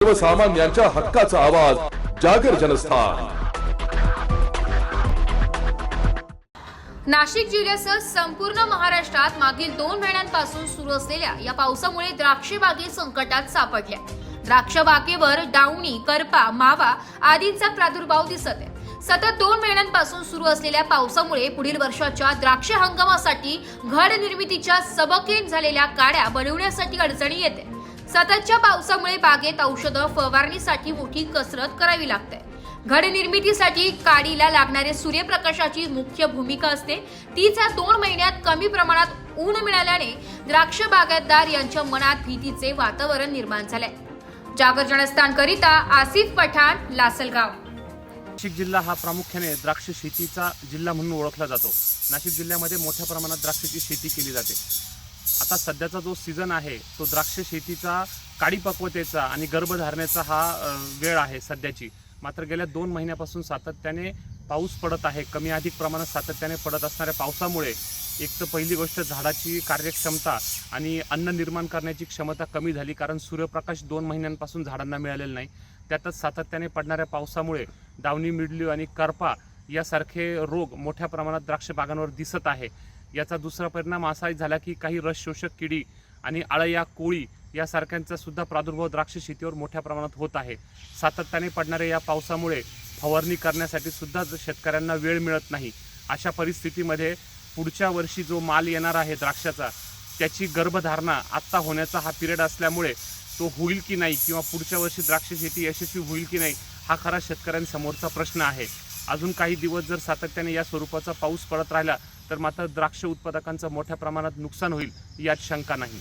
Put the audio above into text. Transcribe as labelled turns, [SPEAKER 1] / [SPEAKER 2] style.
[SPEAKER 1] सर्वसामान्यांच्या हक्काचा आवाज जागर जनस्थान।
[SPEAKER 2] नाशिक जिल्ह्यासह संपूर्ण महाराष्ट्रात मागील 2 महिन्यांपासून सुरू असलेल्या या पावसामुळे द्राक्ष बागे संकटात सापडल्या। द्राक्ष बागेवर डावणी, करपा, मावा आदींचा प्रादुर्भाव दिसत आहे। सतत 2 महिन्यांपासून सुरू असलेल्या पावसामुळे पुढील वर्षाच्या द्राक्ष हंगामासाठी घड निर्मितीच्या सबकेट झालेल्या काड्या बनवण्यासाठी अडचणी येते। सततच्या पावसामुळे बागेत औषधं फवारणीसाठी मोठी कसरत करावी लागते। घड निर्मितीसाठी काडीला लागणारे सूर्यप्रकाशाची मुख्य भूमिका असते। तीच या 2 महिन्यात कमी प्रमाणात ऊन मिळाल्याने द्राक्ष बागायतदार यांच्या मनात भीतीचे वातावरण निर्माण झाले। जागर जनस्थानकरिता आसिफ पठाण, लासलगाव।
[SPEAKER 3] नाशिक जिल्हा हा प्रामुख्याने द्राक्ष शेतीचा जिल्हा म्हणून ओळखला जातो। नाशिक जिल्ह्यामध्ये मोठ्या प्रमाणात द्राक्षाची शेती केली जाते। आता सध्याचा जो सीझन आहे तो द्राक्ष शेतीचा, काडी पक्वतेचा आणि गर्भधारणेचा हा वेळ आहे सध्याची। मात्र गेल्या 2 महिन्यापासून सातत्याने पाऊस पडत आहे। कमी अधिक प्रमाणात सातत्याने पडत असणाऱ्या पावसामुळे एक तर पहिली गोष्ट झाडाची कार्यक्षमता आणि अन्न निर्माण करण्याची क्षमता कमी झाली, कारण सूर्यप्रकाश 2 महिन्यांपासून झाडांना मिळालेला नाही। त्यातच सातत्याने पडणाऱ्या पावसामुळे डावणी, मिडल्यू आणि करपा यासारखे रोग मोठ्या प्रमाणात द्राक्ष बागांवर दिसत आहे। याचा दुसरा परिणाम असा झाला की काही रस शोषक किडी आणि अळया, कोळी यासारख्यांचा सुद्धा प्रादुर्भाव द्राक्ष शेतीवर मोठ्या प्रमाणात होत आहे। सातत्याने पडणाऱ्या या पावसामुळे फवारणी करण्यासाठी सुद्धा शेतकऱ्यांना वेळ मिळत नाही। अशा परिस्थितीमध्ये पुढच्या वर्षी जो माल येणार आहे द्राक्षाचा, त्याची गर्भधारणा आत्ता होण्याचा हा पिरियड असल्यामुळे तो होईल की नाही किंवा पुढच्या वर्षी द्राक्ष शेती यशस्वी होईल की नाही हा खरा शेतकऱ्यांसमोरचा प्रश्न आहे। अजून काही दिवस जर सातत्याने या स्वरूपाचा पाऊस पडत राहिला तर मात्र द्राक्ष उत्पादकांचं मोठ्या प्रमाणात नुकसान होईल यात शंका नाही।